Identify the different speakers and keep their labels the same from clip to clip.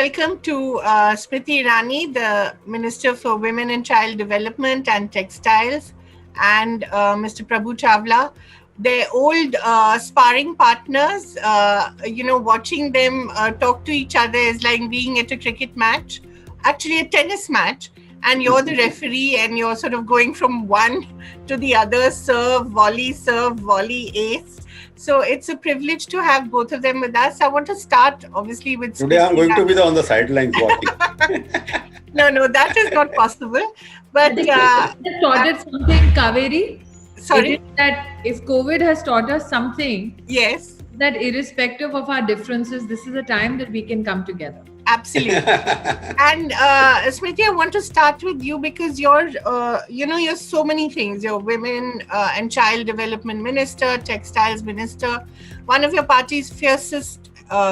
Speaker 1: welcome to Smriti Irani, the Minister for Women and Child Development and Textiles, and Mr. Prabhu Chawla. They're old sparring partners. Watching them talk to each other is like being at a cricket match, actually a tennis match, and you're the referee and you're sort of going from one to the other, serve, volley, ace. So it's a privilege to have both of them with us. I want to start obviously with...
Speaker 2: Today I'm going to be on the sidelines watching.
Speaker 1: No, that is not possible. But
Speaker 3: taught us something, Kaveri.
Speaker 1: Sorry?
Speaker 3: It is that if COVID has taught us something,
Speaker 1: yes,
Speaker 3: that irrespective of our differences, this is a time that we can come together.
Speaker 1: Absolutely. And Smriti, I want to start with you because you're so many things. You're Women and Child Development Minister, Textiles Minister, one of your party's fiercest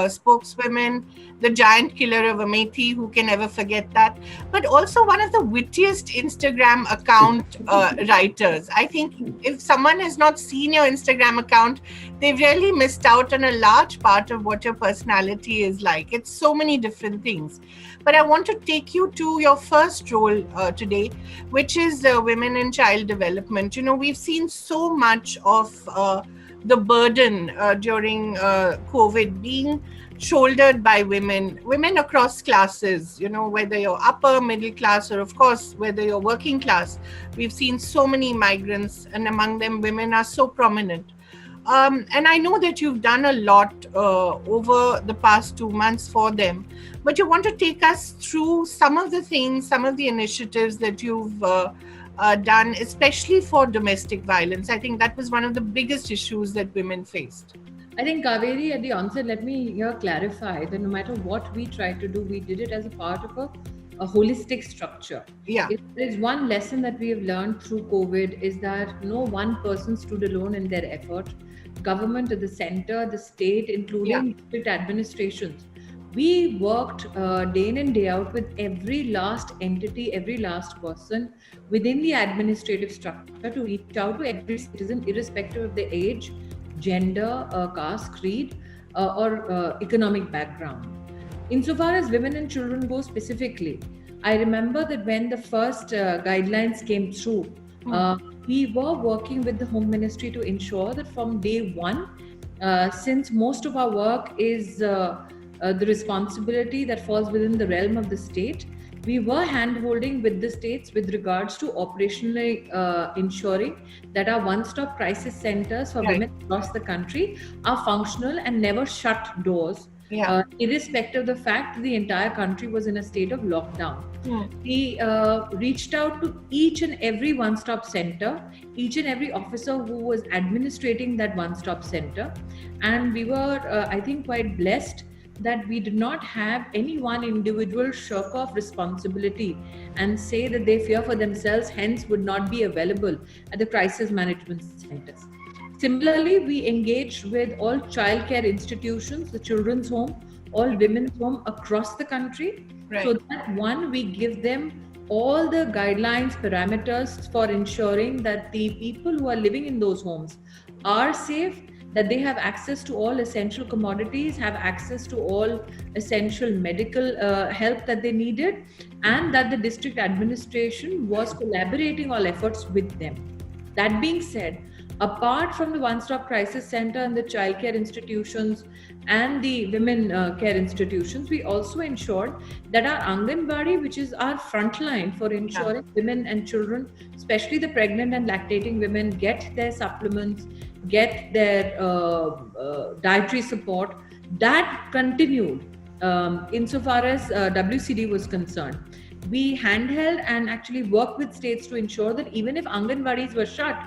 Speaker 1: spokeswomen, the giant killer of Amethi, who can ever forget that, but also one of the wittiest Instagram account writers. I think if someone has not seen your Instagram account, they've really missed out on a large part of what your personality is like. It's so many different things. But I want to take you to your first role today, which is Women and Child Development. You know, we've seen so much of the burden during COVID being shouldered by women across classes, you know, whether you're upper, middle class, or of course, whether you're working class. We've seen so many migrants, and among them, women are so prominent. And I know that you've done a lot over the past 2 months for them, but you want to take us through some of the things, some of the initiatives that you've done, especially for domestic violence. I think that was one of the biggest issues that women faced.
Speaker 3: I think, Kaveri, at the onset, let me here clarify that no matter what we tried to do, we did it as a part of a holistic structure.
Speaker 1: Yeah.
Speaker 3: If there is one lesson that we have learned through COVID is that no one person stood alone in their effort. Government at the center, the state, including district administrations. We worked day in and day out with every last entity, every last person within the administrative structure to reach out to every citizen, irrespective of their age, gender, caste, creed, or economic background. Insofar as women and children go specifically, I remember that when the first guidelines came through, we were working with the Home Ministry to ensure that from day one, since most of our work is the responsibility that falls within the realm of the state, we were hand-holding with the states with regards to operationally ensuring that our one-stop crisis centers for women across the country are functional and never shut doors, irrespective of the fact that the entire country was in a state of lockdown. We reached out to each and every one-stop center, each and every officer who was administrating that one-stop center, and we were, I think, quite blessed that we did not have any one individual shirk off responsibility and say that they fear for themselves, hence would not be available at the crisis management centers. Similarly, we engaged with all childcare institutions, the children's home, all women's home across the country. So that one, we give them all the guidelines, parameters for ensuring that the people who are living in those homes are safe, that they have access to all essential commodities, have access to all essential medical help that they needed, and that the district administration was collaborating all efforts with them. That being said, apart from the one-stop crisis center and the childcare institutions and the women care institutions, we also ensured that our Anganwadi, which is our frontline for ensuring women and children, especially the pregnant and lactating women, get their supplements, get their dietary support, that continued insofar as WCD was concerned. We handheld and actually worked with states to ensure that even if Anganwadis were shut,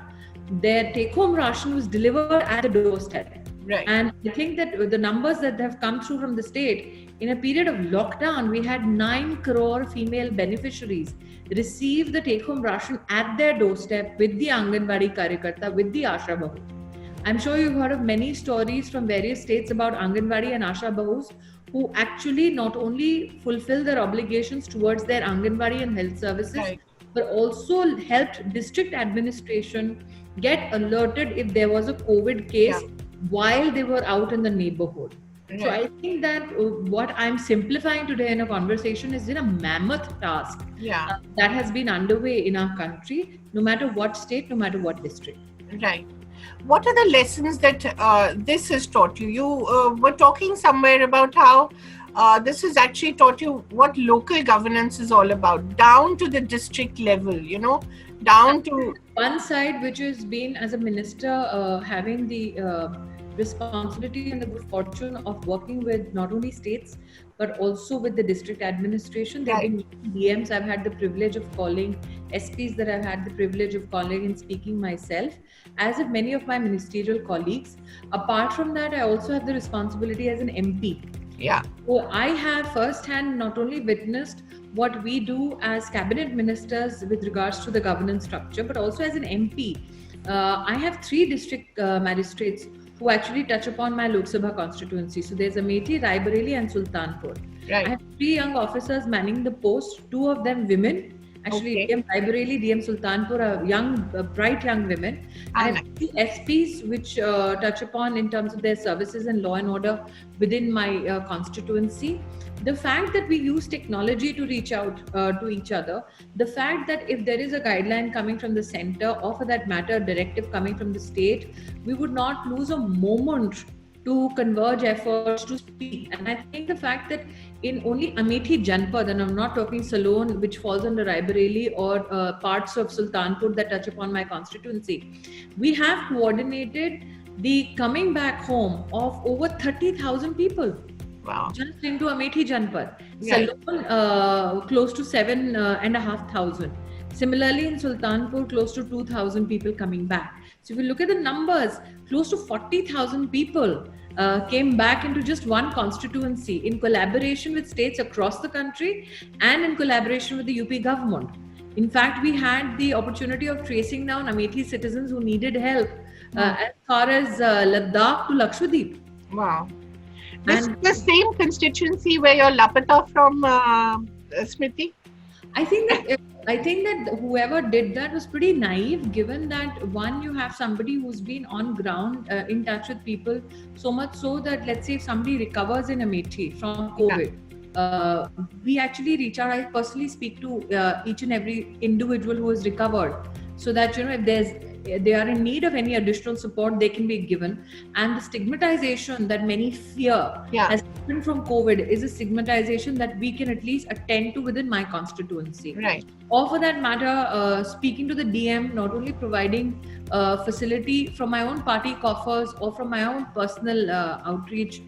Speaker 3: their take-home ration was delivered at the doorstep. And I think that the numbers that have come through from the state, in a period of lockdown, we had 9 crore female beneficiaries receive the take-home ration at their doorstep with the Anganwadi Karyakarta, with the Asha Bahu. I'm sure you've heard of many stories from various states about Anganwadi and Asha Bahus who actually not only fulfill their obligations towards their Anganwadi and health services, but also helped district administration get alerted if there was a COVID case while they were out in the neighborhood. So I think that what I'm simplifying today in a conversation is in a mammoth task that has been underway in our country, no matter what state, no matter what district.
Speaker 1: Right. What are the lessons that this has taught you? You were talking somewhere about how this has actually taught you what local governance is all about, down to the district level, down to
Speaker 3: one side, which has been as a minister having the responsibility and the good fortune of working with not only states but also with the district administration. There have been DMs I've had the privilege of calling, SPs that I've had the privilege of calling and speaking myself, as have many of my ministerial colleagues. Apart from that, I also have the responsibility as an MP. So I have firsthand not only witnessed what we do as cabinet ministers with regards to the governance structure, but also as an MP. I have 3 district magistrates who actually touch upon my Lok Sabha constituency. So there's Amethi, Raebareli and Sultanpur. I have 3 young officers manning the post, 2 of them women. Actually, DM Raebareli, DM Sultanpur are young, bright young women. I have 3 SPs which touch upon in terms of their services and law and order within my constituency. The fact that we use technology to reach out to each other, the fact that if there is a guideline coming from the center or for that matter, a directive coming from the state, we would not lose a moment to converge efforts to speak. And I think the fact that in only Amethi Janpad, and I'm not talking Salon, which falls under Raebareli, or parts of Sultanpur that touch upon my constituency, we have coordinated the coming back home of over 30,000 people.
Speaker 1: Wow.
Speaker 3: Just into Amethi Janpad. Salon, close to 7,500. Similarly, in Sultanpur, close to 2,000 people coming back. So if you look at the numbers, close to 40,000 people came back into just one constituency in collaboration with states across the country and in collaboration with the UP government. In fact, we had the opportunity of tracing down Amethi citizens who needed help as far as Ladakh to Lakshadweep.
Speaker 1: Wow. This is the same constituency where you're Lapata from, Smriti?
Speaker 3: I think that whoever did that was pretty naive, given that one, you have somebody who's been on ground in touch with people, so much so that, let's say if somebody recovers in Amethi from COVID, we actually reach out. I personally speak to each and every individual who has recovered, so that if they are in need of any additional support, they can be given. And the stigmatization that many fear has happened from COVID is a stigmatization that we can at least attend to within my constituency.
Speaker 1: Right.
Speaker 3: Or for that matter, speaking to the DM, not only providing facility from my own party coffers or from my own personal outreach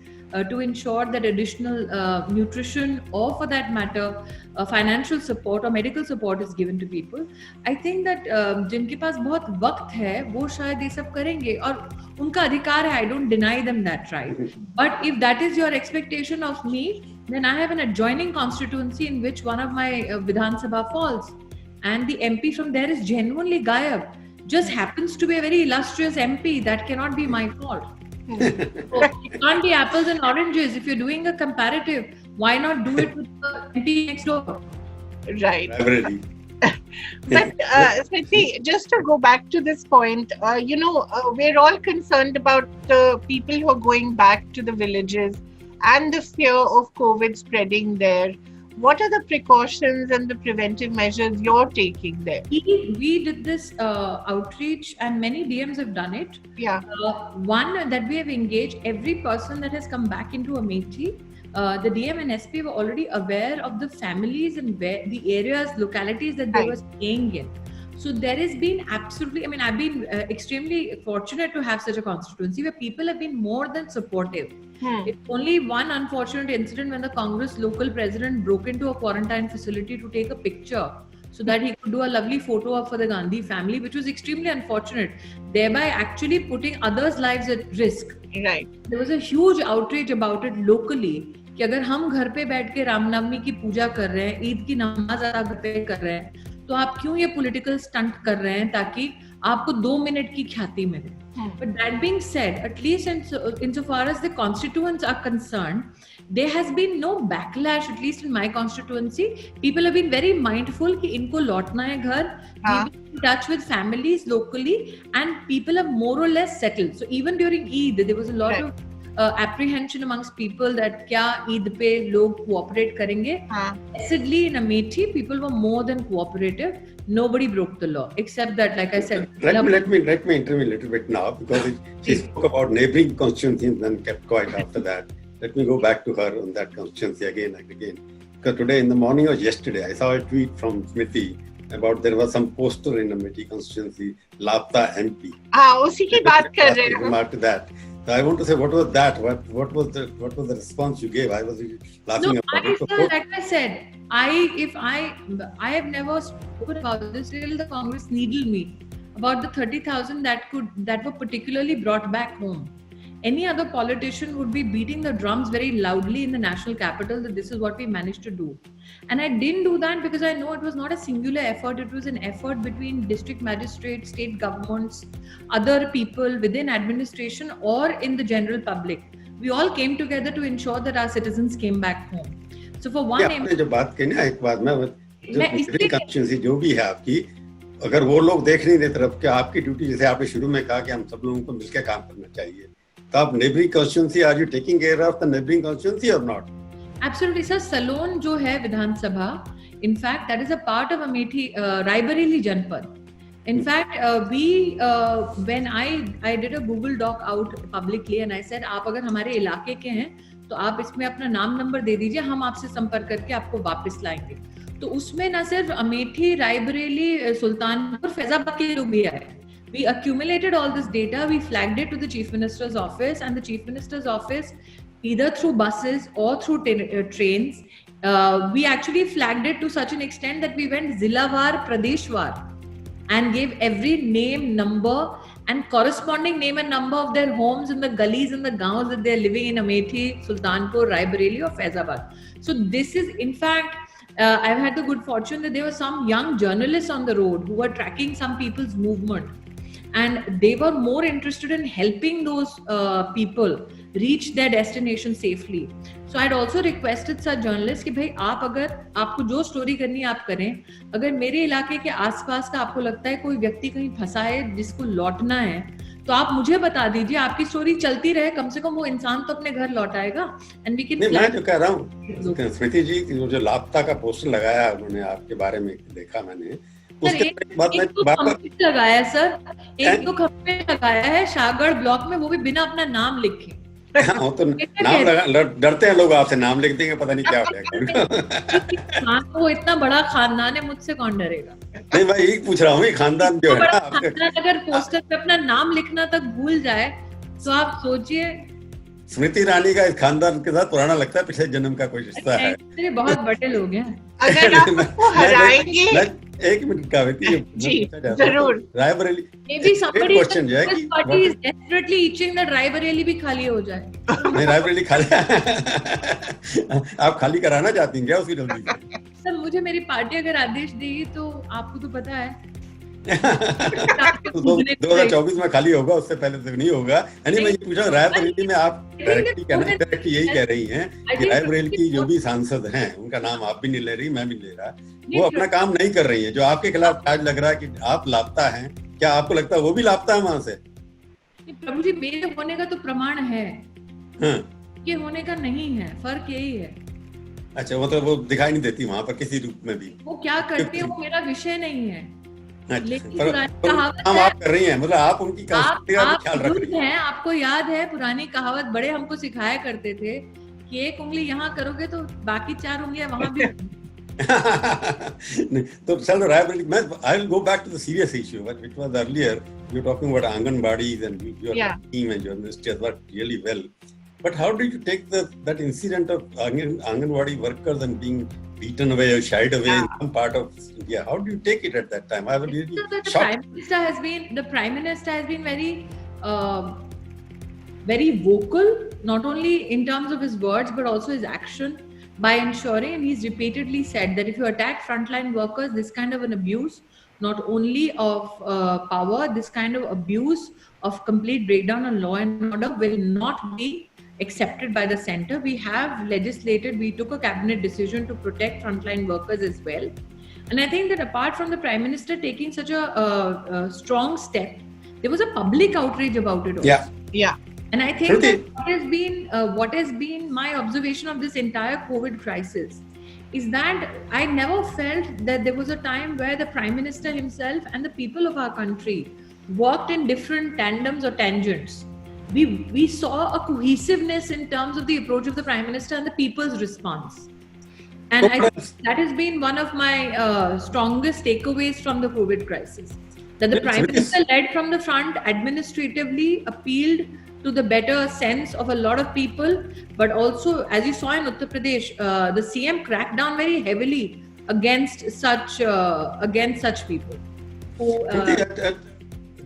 Speaker 3: to ensure that additional nutrition or for that matter financial support or medical support is given to people. I think that जिनके पास बहुत वक्त है वो शायद ये सब करेंगे और उनका अधिकार है. I don't deny them that right. But if that is your expectation of me, then I have an adjoining constituency in which one of my Vidhan Sabha falls, and the MP from there is genuinely Gayab. Just happens to be a very illustrious MP. That cannot be my fault. So it can't be apples and oranges. If you're doing a comparative, why not do it with the MP next door?
Speaker 1: Right.
Speaker 2: Really.
Speaker 1: But Smriti, just to go back to this point, we're all concerned about the people who are going back to the villages and the fear of COVID spreading there. What are the precautions and the preventive measures you're taking there?
Speaker 3: We did this outreach, and many DMs have done it. One, that we have engaged every person that has come back into Amethi. The DM and SP were already aware of the families and where the areas, localities that they were staying in. So there has been absolutely, I've been extremely fortunate to have such a constituency where people have been more than supportive. It's only one unfortunate incident when the Congress local president broke into a quarantine facility to take a picture so that he could do a lovely photo up for the Gandhi family, which was extremely unfortunate, thereby actually putting others' lives at risk.
Speaker 1: Right.
Speaker 3: There was a huge outrage about it locally. कि अगर हम घर पे बैठ के रामनवमी की पूजा कर रहे हैं, ईद की नमाज अदा घर पे कर रहे हैं, तो आप क्यों ये पॉलिटिकल स्टंट कर रहे हैं ताकि आपको 2 मिनट की ख्याति मिले? But that being said, at least insofar as the constituents are concerned, there has been no backlash, at least in my constituency. People have been very mindful कि इनको लौटना है घर, we've been in touch with families locally, and people have more or less settled. So even during Eid, there was a lot of apprehension amongst people that क्या ईद पे लोग cooperate करेंगे. Blessedly in Amethi, people were more than cooperative. Nobody broke the law, except that, like I said.
Speaker 2: Let me intervene a little bit now, because she spoke about neighboring constituencies and then kept quiet after that. Let me go back to her on that constituency again and again. Because today in the morning or yesterday, I saw a tweet from Smriti about there was some poster in Amethi constituency, Lapta MP.
Speaker 1: उसी की बात कर रहे हैं.
Speaker 2: After that. So I want to say, what was that? What was the response you gave? I was laughing about it.
Speaker 3: Like I said, I have never spoken about this till the Congress needled me about the 30,000 that were particularly brought back home. Any other politician would be beating the drums very loudly in the national capital that this is what we managed to do. And I didn't do that because I know it was not a singular effort. It was an effort between district magistrates, state governments, other people within administration or in the general public. We all came together to ensure that our citizens came back home. So for one...
Speaker 2: आपने जो बात कही ना, एक बात मैं constituency जो भी है आपकी, अगर वो लोग देख नहीं रहे तरफ, क्या आपकी ड्यूटी, जैसे आपने शुरू में कहा कि हम सब लोगों को मिलकर काम करना चाहिए, तो आप neighboring constituency, are you taking care of the neighboring constituency or not?
Speaker 3: Absolutely, sir. Salon जो है विधानसभा, in fact, that is a part of Amethi, Raebareli Janpad. In fact, when I did a Google Doc out publicly and I said, आप अगर हमारे इलाके के हैं, तो आप इसमें अपना नाम नंबर दे दीजिए, हम आपसे संपर्क करके आपको वापस लाएंगे. तो उसमें न सिर्फ अमेठी, रायबरेली, सुल्तानपुर, फैजाबाद के लोग भी आए. We accumulated all this data, we flagged it to the Chief Minister's office, and the Chief Minister's office, either through buses or through trains, we actually flagged it to such an extent that we went Zilavar, Pradeshwar, and gave every name, number, and corresponding name and number of their homes in the gullies and the gaons that they're living in Amethi, Sultanpur, Raebareli or Faizabad. So this is, in fact, I've had the good fortune that there were some young journalists on the road who were tracking some people's movement. And they were more interested in helping those people reach their destination safely. So I'd also requested such journalists कि भाई आप अगर आपको जो story करनी है आप करें. अगर मेरे इलाके के आसपास का आपको लगता है कोई व्यक्ति कहीं फंसा है जिसको लौटना है, तो आप मुझे बता दीजिए, आपकी स्टोरी चलती रहे, कम से कम वो इंसान तो अपने घर लौट आएगा. And we can.
Speaker 2: मैं जो कह रहा हूँ स्मृति जी, जो लापता का पोस्टर लगाया उन्होंने, आपके बारे में देखा मैंने.
Speaker 3: लगाया सर, एक दो खंबे लगाया है शाहगढ़ ब्लॉक में, वो भी बिना अपना नाम लिखे.
Speaker 2: तो नाम लगा, डरते हैं लोग आपसे, नाम लिख देंगे पता नहीं क्या हो जाएगा.
Speaker 3: हाँ, वो इतना बड़ा खानदान है, मुझसे कौन डरेगा.
Speaker 2: नहीं, मैं यही पूछ रहा हूँ, खानदान जो है ना,
Speaker 3: अगर पोस्टर पे अपना नाम लिखना तक भूल जाए तो आप सोचिए.
Speaker 2: स्मृति ईरानी का इस खानदान के साथ पुराना लगता है, पिछले जन्म का कोई रिश्ता है.
Speaker 3: मेरे बहुत बड़े लोग हैं.
Speaker 1: अगर आप उसको हराएंगे.
Speaker 2: एक मिनट का
Speaker 1: जरूर.
Speaker 2: Raebareli,
Speaker 3: maybe somebody is desperately itching that Raebareli भी खाली हो जाए.
Speaker 2: नहीं, रायबरेली खाली. आप खाली कराना चाहती हैं क्या उसकी जल्दी से?
Speaker 3: सर, मुझे मेरी पार्टी अगर आदेश देगी तो आपको तो पता है
Speaker 2: 2024 में खाली होगा, उससे पहले तो नहीं होगा. यानी मैं ये पूछ रहा हूँ, रायबरेली में आप डायरेक्टली यही कह रही हैं कि रायबरेली की जो भी सांसद हैं, उनका नाम आप भी नहीं ले रही, मैं भी ले रहा, वो अपना काम नहीं कर रही है. जो आपके खिलाफ आज लग रहा है कि आप लापता हैं, क्या आपको लगता है वो भी लापता है वहां से?
Speaker 3: प्रभु जी, मेरे होने का तो प्रमाण है, ये होने का नहीं है, फर्क यही है.
Speaker 2: अच्छा, मतलब वो दिखाई नहीं देती वहां पर किसी रूप में भी.
Speaker 3: वो क्या करते हैं वो मेरा विषय नहीं है.
Speaker 2: काम आप कर रही हैं, मतलब आप उनकी ख्याल रख रही हैं.
Speaker 3: आपको याद है पुरानी कहावत बड़े हमको सिखाया करते थे कि एक उंगली यहाँ करोगे तो बाकी 4 उंगलियां वहां भी.
Speaker 2: तो चलो रायबरेली, मैं I will go back to the serious issue, which was earlier. You were talking about Anganwadis and your team and your ministry has worked really well. But how did you take that incident of Anganwadi workers and being beaten away or shied away in some part of India? How do you take it at that time? I was really shocked.
Speaker 3: The Prime Minister has been very vocal, not only in terms of his words but also his action, by ensuring, and he's repeatedly said that if you attack frontline workers, this kind of an abuse, not only of power, this kind of abuse of complete breakdown on law and order will not be accepted by the center. We have legislated, we took a cabinet decision to protect frontline workers as well. And I think that apart from the Prime Minister taking such a strong step, there was a public outrage about it also.
Speaker 2: Yeah.
Speaker 3: And I think that what has been my observation of this entire COVID crisis is that I never felt that there was a time where the Prime Minister himself and the people of our country worked in different tandems or tangents. We saw a cohesiveness in terms of the approach of the Prime Minister and the people's response. And I think that has been one of my strongest takeaways from the COVID crisis. That the Prime Minister led from the front, administratively appealed to the better sense of a lot of people, but also, as you saw in Uttar Pradesh, the CM cracked down very heavily against such people. Who,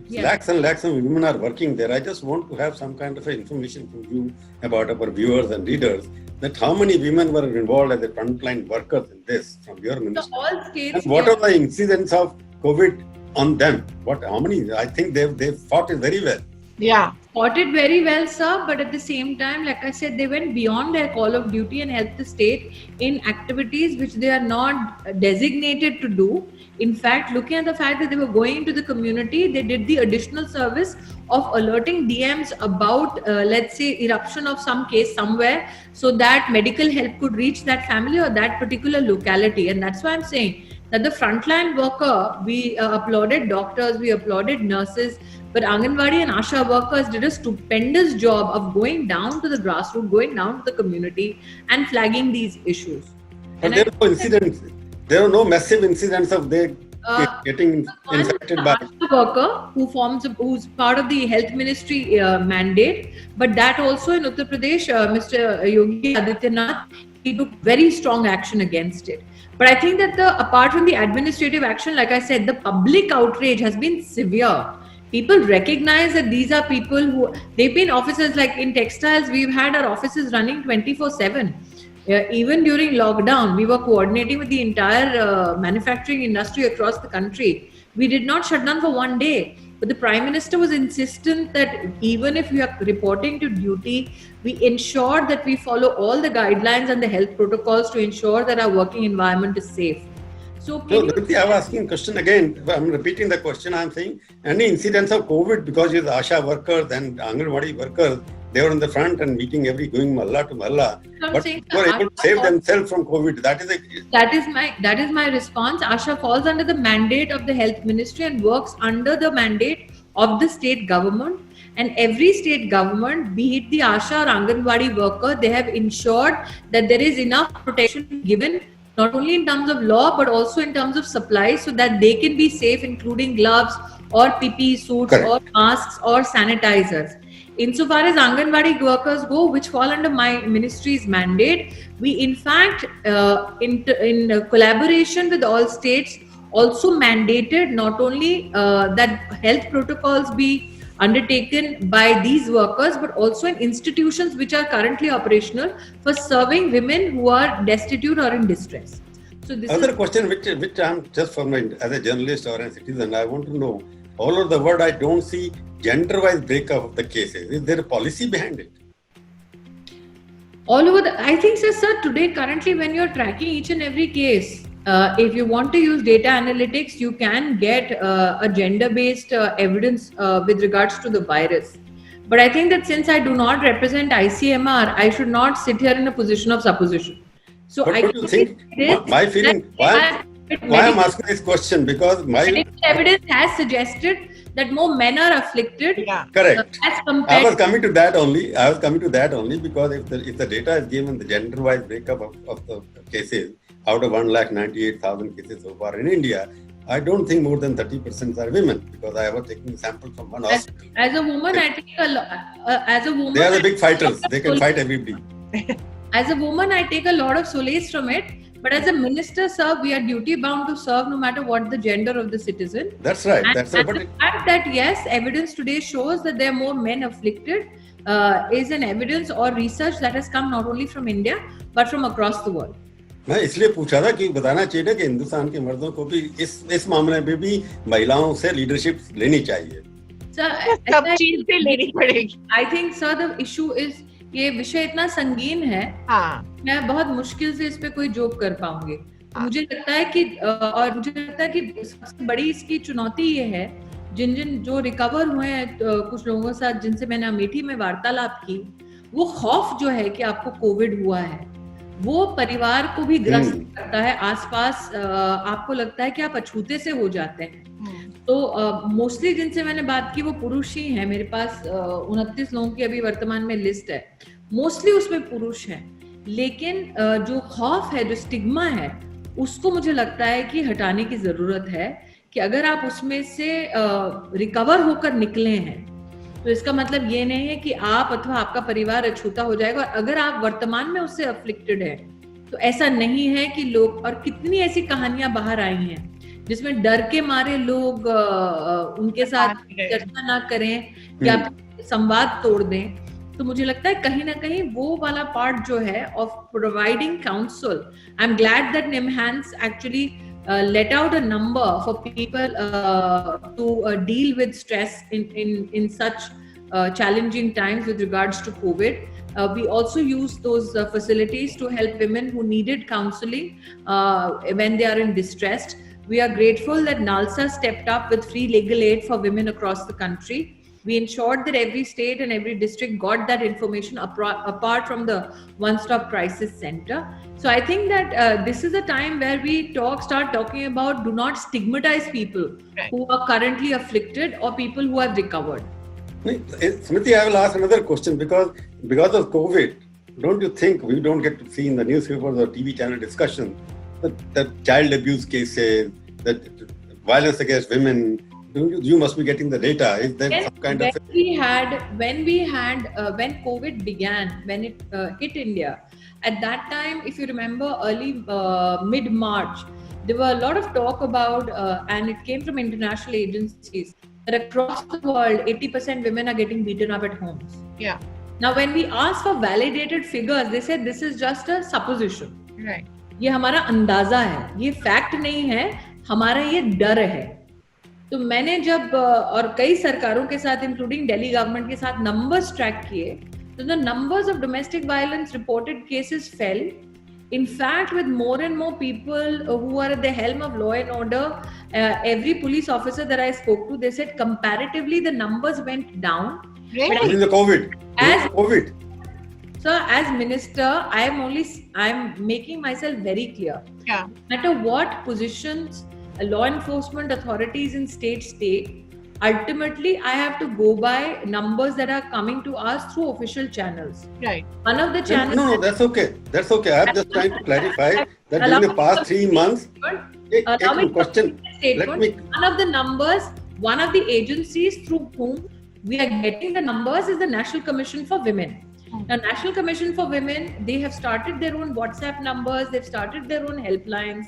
Speaker 2: lakhs and lakhs of women are working there. I just want to have some kind of information from you about our viewers and readers, that how many women were involved as a frontline workers in this from your ministry?
Speaker 3: So all states.
Speaker 2: And what are the incidents of COVID on them? How many? I think they've fought it very well.
Speaker 1: Yeah.
Speaker 3: Fought it very well, sir, but at the same time, like I said, they went beyond their call of duty and helped the state in activities which they are not designated to do. In fact, looking at the fact that they were going into the community, they did the additional service of alerting DMs about, let's say, eruption of some case somewhere, so that medical help could reach that family or that particular locality. And that's why I'm saying that the frontline worker, we applauded doctors, we applauded nurses, but Anganwadi and Asha workers did a stupendous job of going down to the grassroots, going down to the community and flagging these issues.
Speaker 2: But there were no incidents. There were no massive incidents of they getting infected by.
Speaker 3: Asha worker who's part of the health ministry mandate, but that also in Uttar Pradesh, Mr. Yogi Adityanath, he took very strong action against it. But I think that apart from the administrative action, like I said, the public outrage has been severe. People recognize that these are people who, they've been offices like in textiles, we've had our offices running 24/7. Even during lockdown, we were coordinating with the entire manufacturing industry across the country. We did not shut down for one day. But the Prime Minister was insistent that even if we are reporting to duty, we ensure that we follow all the guidelines and the health protocols to ensure that our working environment is safe. So
Speaker 2: Dhrupti, I'm asking a question again. I'm repeating the question. I'm saying any incidents of COVID because you're the Asha workers and Anganwadi workers, they were in the front and meeting going Mahalla to Mahalla, but they were able to save themselves from COVID. That
Speaker 3: is my response. Asha falls under the mandate of the health ministry and works under the mandate of the state government. And every state government, be it the Asha or Anganwadi worker, they have ensured that there is enough protection given, not only in terms of law, but also in terms of supply, so that they can be safe, including gloves or PPE suits or masks or sanitizers. Insofar as Anganwadi workers go, which fall under my ministry's mandate, we in fact, in collaboration with all states, also mandated not only that health protocols be undertaken by these workers, but also in institutions which are currently operational for serving women who are destitute or in distress.
Speaker 2: So this other question which I'm just from as a journalist or a citizen, I want to know, all over the world I don't see gender-wise breakup of the cases. Is there a policy behind it?
Speaker 3: All over I think, sir, today currently when you're tracking each and every case, if you want to use data analytics, you can get a gender-based evidence with regards to the virus. But I think that since I do not represent ICMR, I should not sit here in a position of supposition. So
Speaker 2: but what do you think? My feeling, why I'm asking this question, because my
Speaker 3: evidence has suggested that more men are afflicted.
Speaker 2: Yeah. Correct. I was coming to that only because if the data is given, the gender-wise breakup of the cases, out of 198,000 cases so far in India, I don't think more than 30% are women, because I was taking a sample from one hospital.
Speaker 3: As a woman, I take
Speaker 2: they are the big fighters. They can fight everybody.
Speaker 3: As a woman, I take a lot of solace from it. But as a minister, sir, we are duty bound to serve no matter what the gender of the citizen.
Speaker 2: That's right.
Speaker 3: And the fact that yes, evidence today shows that there are more men afflicted is an evidence or research that has come not only from India but from across the world.
Speaker 2: मैं इसलिए पूछा था कि बताना चाहिए कि हिंदुस्तान के मर्दों को भी इस मामले में भी महिलाओं से लीडरशिप लेनी चाहिए.
Speaker 1: सब चीज पे लेनी पड़ेगी.
Speaker 3: I think, sir, the issue is ये विषय इतना संगीन है. मैं बहुत मुश्किल से इस पे कोई जोक कर पाऊंगी. मुझे लगता है कि सबसे बड़ी इसकी चुनौती ये है, जिन जो रिकवर हुए हैं कुछ लोगों के साथ जिनसे मैंने अमेठी में वार्तालाप की, वो खौफ जो है कि आपको कोविड हुआ है वो परिवार को भी ग्रस्त करता है। आसपास आपको लगता है कि आप अछूते से हो जाते हैं। तो मोस्टली जिनसे मैंने बात की वो पुरुष ही हैं। मेरे पास 29 लोगों की अभी वर्तमान में लिस्ट है, मोस्टली उसमें पुरुष हैं। लेकिन जो खौफ है, जो स्टिग्मा है, उसको मुझे लगता है कि हटाने की जरूरत है कि अगर आप उसमें से रिकवर होकर निकले हैं तो इसका मतलब ये नहीं है कि आप अथवा आपका परिवार अछूता हो जाएगा। और अगर आप वर्तमान में उससे अफ्लिक्टेड है तो ऐसा नहीं है कि लोग, और कितनी ऐसी कहानियां बाहर आई हैं जिसमें डर के मारे लोग उनके साथ चर्चा ना करें या संवाद तोड़ दें। तो मुझे लगता है कहीं ना कहीं वो वाला पार्ट जो है of providing counsel, I am glad that NIMHANS actually let out a number for people to deal with stress in such challenging times with regards to COVID. We also use those facilities to help women who needed counseling when they are in distress. We are grateful that NALSA stepped up with free legal aid for women across the country. We ensured that every state and every district got that information apart from the one-stop crisis center. So I think that this is a time where we start talking about, do not stigmatize people who are currently afflicted or people who have recovered.
Speaker 2: Smriti, I will ask another question because of COVID, don't you think we don't get to see in the newspapers or TV channel discussion that child abuse cases, that violence against women? You must be getting the data. Is there some kind of
Speaker 3: when COVID began, when it hit India, at that time, if you remember, early mid-March, there were a lot of talk about, and it came from international agencies, that across the world, 80% women are getting beaten up at homes.
Speaker 1: Yeah.
Speaker 3: Now, when we asked for validated figures, they said this is just a supposition.
Speaker 1: Right.
Speaker 3: ये हमारा अंदाजा है, ये fact नहीं है, हमारा ये डर है। तो मैंने जब और कई सरकारों के साथ इंक्लूडिंग दिल्ली गवर्नमेंट के साथ नंबर्स ट्रैक किए, तो the numbers of domestic violence reported cases fail. In fact, with more and more people who are at the helm of law and order, every police officer that I spoke to, they said comparatively the numbers went down.
Speaker 1: Really?
Speaker 2: During the COVID.
Speaker 3: So as minister, I'm making myself very clear.
Speaker 1: Yeah.
Speaker 3: No matter what positions law enforcement authorities in state, ultimately I have to go by numbers that are coming to us through official channels.
Speaker 1: Right.
Speaker 3: One of the channels.
Speaker 2: No, that's okay. I'm just trying to clarify that during the past 3 months.
Speaker 3: One of the numbers, one of the agencies through whom we are getting the numbers is the National Commission for Women. Now, National Commission for Women, they have started their own WhatsApp numbers, they've started their own helplines.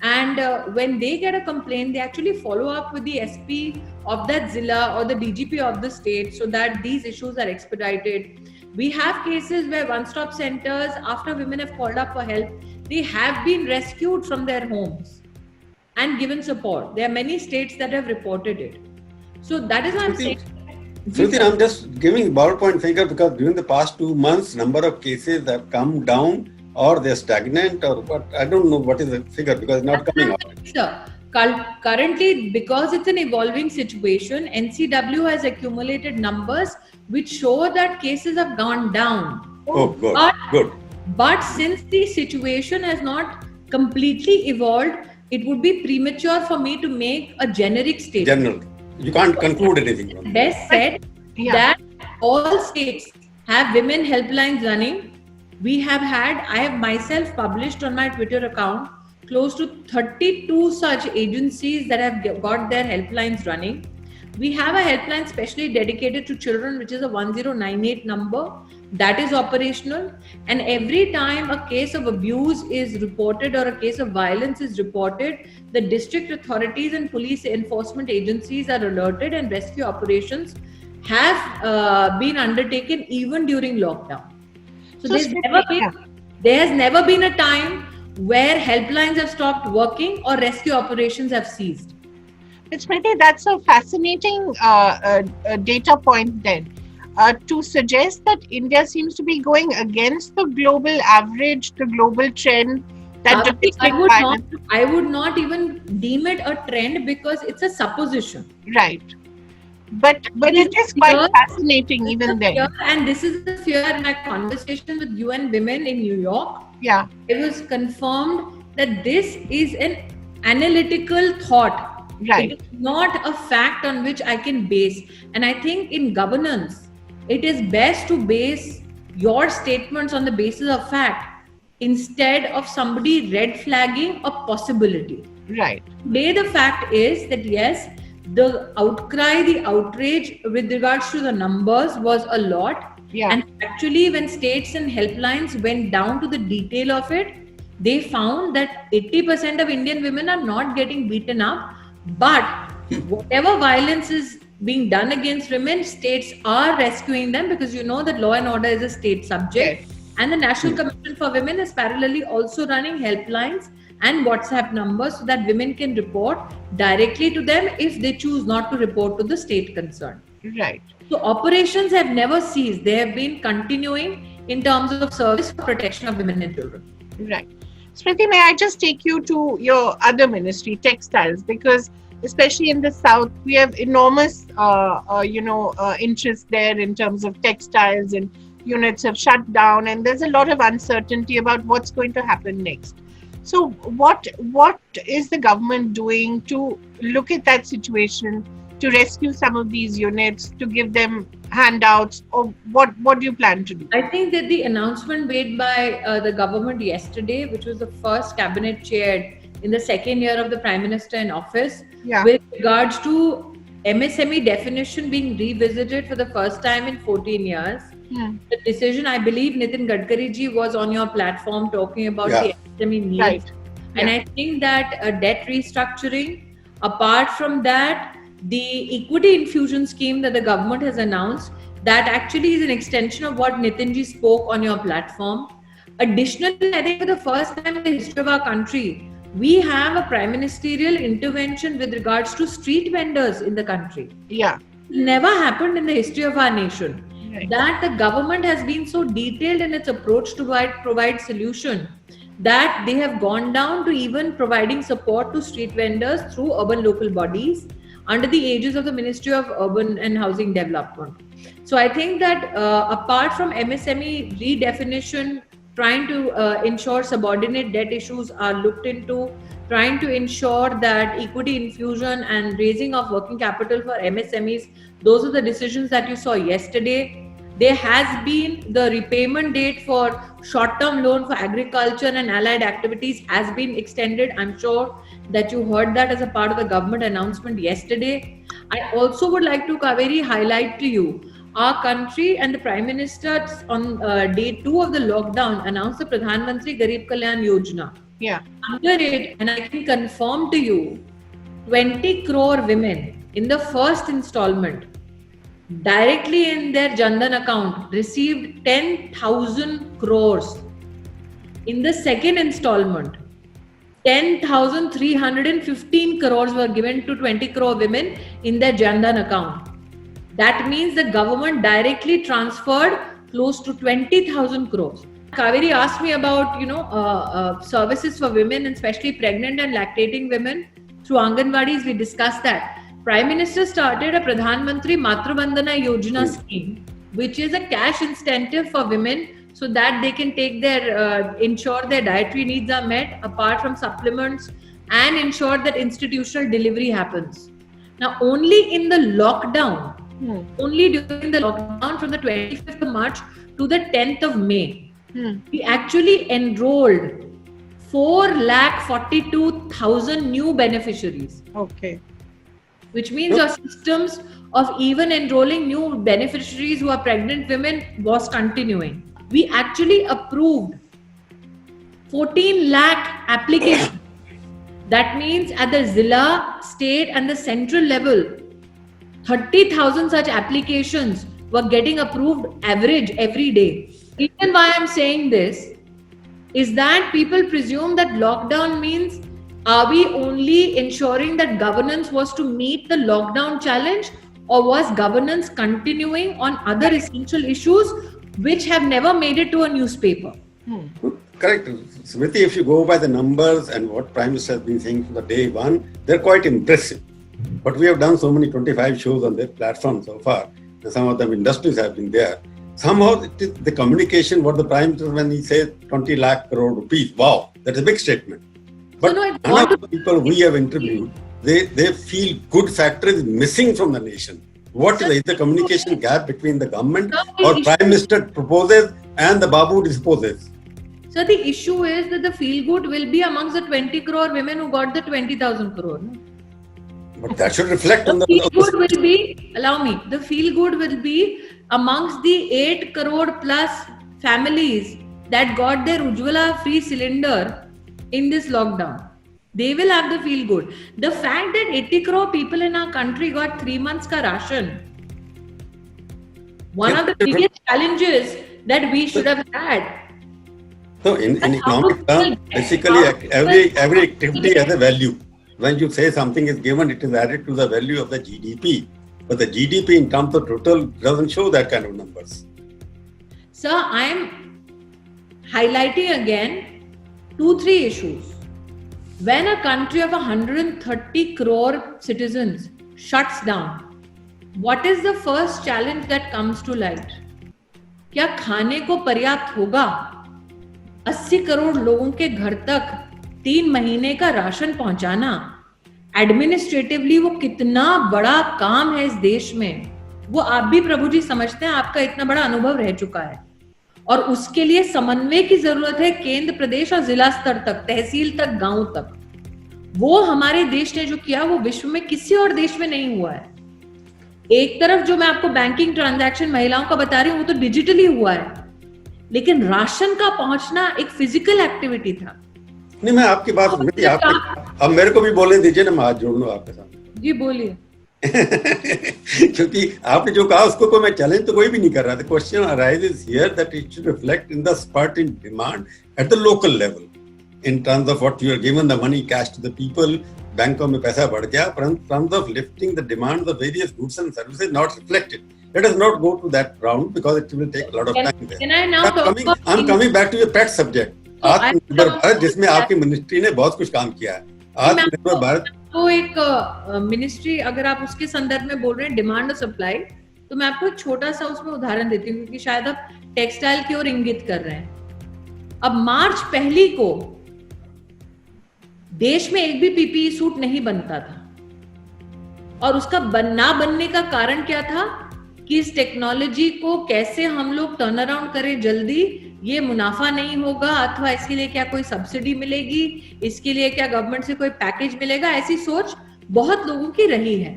Speaker 3: And when they get a complaint, they actually follow up with the SP of that Zilla or the DGP of the state so that these issues are expedited. We have cases where one-stop centers, after women have called up for help, they have been rescued from their homes and given support. There are many states that have reported it. So that is what I'm saying.
Speaker 2: Shruti, I'm just giving ballpoint figure because during the past 2 months, number of cases have come down, or they're stagnant, or what? I don't know what is the figure because it's not coming out.
Speaker 3: Currently, because it's an evolving situation, NCW has accumulated numbers which show that cases have gone down.
Speaker 2: Oh, good.
Speaker 3: But since the situation has not completely evolved, it would be premature for me to make a generic statement.
Speaker 2: You can't conclude anything.
Speaker 3: Best said that all states have women helplines running. I have myself published on my Twitter account close to 32 such agencies that have got their helplines running. We have a helpline specially dedicated to children, which is a 1098 number that is operational. And every time a case of abuse is reported or a case of violence is reported, the district authorities and police enforcement agencies are alerted, and rescue operations have been undertaken even during lockdown. So there has never been a time where helplines have stopped working or rescue operations have ceased.
Speaker 1: Smriti, that's a fascinating data point then. To suggest that India seems to be going against the global average, the global trend That
Speaker 3: I would not even deem it a trend because it's a supposition.
Speaker 1: Right. But it is quite fascinating even then.
Speaker 3: And this is the fear in my conversation with UN Women in New York.
Speaker 1: Yeah.
Speaker 3: It was confirmed that this is an analytical thought.
Speaker 1: Right.
Speaker 3: It is not a fact on which I can base. And I think in governance, it is best to base your statements on the basis of fact instead of somebody red flagging a possibility.
Speaker 1: Right.
Speaker 3: Today, the fact is that yes, the outcry, the outrage with regards to the numbers was a lot.
Speaker 1: Yeah.
Speaker 3: And actually, when states and helplines went down to the detail of it, they found that 80% of Indian women are not getting beaten up. But whatever violence is being done against women, states are rescuing them because you know that law and order is a state subject. Yes. And the National Commission for Women is parallelly also running helplines and WhatsApp numbers so that women can report directly to them if they choose not to report to the state concerned.
Speaker 1: Right.
Speaker 3: So operations have never ceased. They have been continuing in terms of service for protection of women and children.
Speaker 1: Right. Smriti, may I just take you to your other ministry, textiles, because especially in the South, we have enormous, interest there in terms of textiles, and units have shut down, and there's a lot of uncertainty about what's going to happen next. So what is the government doing to look at that situation, to rescue some of these units, to give them handouts, or what do you plan to do?
Speaker 3: I think that the announcement made by the government yesterday, which was the first cabinet chaired in the second year of the Prime Minister in office, with regards to MSME definition being revisited for the first time in 14 years. The decision, I believe Nitin Gadkari ji was on your platform talking about the MSME needs.
Speaker 1: Right.
Speaker 3: And I think that debt restructuring, apart from that, the equity infusion scheme that the government has announced, that actually is an extension of what Nitin ji spoke on your platform. Additionally, I think for the first time in the history of our country, we have a prime ministerial intervention with regards to street vendors in the country.
Speaker 1: Yeah.
Speaker 3: Never happened in the history of our nation.
Speaker 1: Right.
Speaker 3: That the government has been so detailed in its approach to provide solution that they have gone down to even providing support to street vendors through urban local bodies under the aegis of the Ministry of Urban and Housing Development. So I think that apart from MSME redefinition, trying to ensure subordinate debt issues are looked into, trying to ensure that equity infusion and raising of working capital for MSMEs, those are the decisions that you saw yesterday. There has been the repayment date for short-term loan for agriculture and allied activities has been extended. I'm sure that you heard that as a part of the government announcement yesterday. I also would like to, Kaveri, highlight to you, our country and the Prime Minister on day 2 of the lockdown announced the Pradhan Mantri Garib Kalyan Yojana.
Speaker 1: Yeah.
Speaker 3: Under it, and I can confirm to you, 20 crore women in the first installment directly in their Jandan account received 10,000 crores. In the second installment, 10,315 crores were given to 20 crore women in their Jandan account. That means the government directly transferred close to 20,000 crores. Kaveri asked me about, services for women, and especially pregnant and lactating women through Anganwadis. We discussed that. Prime Minister started a Pradhan Mantri Matru Bandhana Yojana scheme, which is a cash incentive for women so that they can take their, ensure their dietary needs are met apart from supplements, and ensure that institutional delivery happens. Now, only in the lockdown, only during the lockdown from the 25th of March to the 10th of May, we actually enrolled 4,42,000 new beneficiaries.
Speaker 1: Okay.
Speaker 3: Which means your systems of even enrolling new beneficiaries who are pregnant women was continuing. We actually approved 14 lakh applications. That means at the Zilla, state and the central level, 30,000 such applications were getting approved average every day. The reason why I'm saying this is that people presume that lockdown means, are we only ensuring that governance was to meet the lockdown challenge, or was governance continuing on other essential issues which have never made it to a newspaper?
Speaker 2: Correct. Smriti, if you go by the numbers and what Prime Minister has been saying from the day one, they're quite impressive. But we have done so many 25 shows on their platform so far. And some of them industries have been there. Somehow it is the communication, what the Prime Minister, when he says 20 lakh crore rupees, wow, that's a big statement. But none of the people we have interviewed, they feel good factor is missing from the nation. What is the communication gap between the government or Prime Minister proposes and the Babu disposes?
Speaker 3: So the issue is that the feel good will be amongst the 20 crore women who got the 20,000 crore. No?
Speaker 2: But that should reflect on the
Speaker 3: feel good will be, allow me, the feel good will be amongst the 8 crore plus families that got their Ujjwala free cylinder in this lockdown. They will have the feel good. The fact that 80 crore people in our country got 3 months ka ration, one of the biggest challenges that we should have had.
Speaker 2: So in economic terms, basically every activity has a value. When you say something is given, it is added to the value of the GDP. But the GDP in terms of total doesn't show that kind of numbers.
Speaker 3: Sir, I am highlighting again 2-3 issues. When a country of 130 crore citizens shuts down, what is the first challenge that comes to light? क्या खाने को पर्याप्त होगा? 80 करोड़ लोगों के घर तक 3 महीने का राशन पहुंचाना, एडमिनिस्ट्रेटिवली वो कितना बड़ा काम है इस देश में, वो आप भी प्रभु जी समझते हैं, आपका इतना बड़ा अनुभव रह चुका है। और उसके लिए समन्वय की जरूरत है केंद्र, प्रदेश और जिला स्तर तक, तहसील तक, गांव तक। वो हमारे देश ने जो किया वो विश्व में किसी और देश में नहीं हुआ है। एक तरफ जो मैं आपको बैंकिंग ट्रांजैक्शन महिलाओं का बता रही हूँ वो तो डिजिटली हुआ है, लेकिन राशन का पहुंचना एक फिजिकल एक्टिविटी था।
Speaker 2: नहीं, मैं आपकी बात समझी, अब मेरे को भी बोलने दीजिए ना, मैं हाथ जोड़ लूं आपके सामने।
Speaker 3: जी बोलिए।
Speaker 2: क्योंकि आपने जो कहा उसको कोई मैं चैलेंज तो कोई भी नहीं कर रहा था। Question arises here that it should reflect in the spurt in demand at the local level in terms of what you are given the money cash to the people, बैंकों में पैसा बढ़ गया, but in terms of lifting the demands of various goods and services not reflected. Let us not go to that round because it will take a lot of time there.
Speaker 3: Can I now
Speaker 2: I'm coming back to your pet subject, आत्मनिर्भर भारत, जिसमें आपकी ministry ने बहुत कुछ काम किया है। आत्मनिर्भर भारत
Speaker 3: तो एक मिनिस्ट्री, अगर आप उसके संदर्भ में बोल रहे हैं डिमांड और सप्लाई, तो मैं आपको एक छोटा सा उसमें उदाहरण देती हूँ, क्योंकि शायद आप टेक्सटाइल की ओर इंगित कर रहे हैं। अब मार्च 1 को देश में एक भी पीपीई सूट नहीं बनता था, और उसका ना बनने का कारण क्या था कि इस टेक्नोलॉजी को कैसे हम लोग टर्न अराउंड करें जल्दी, ये मुनाफा नहीं होगा, अथवा इसके लिए क्या कोई सब्सिडी मिलेगी, इसके लिए क्या गवर्नमेंट से कोई पैकेज मिलेगा, ऐसी सोच बहुत लोगों की रही है।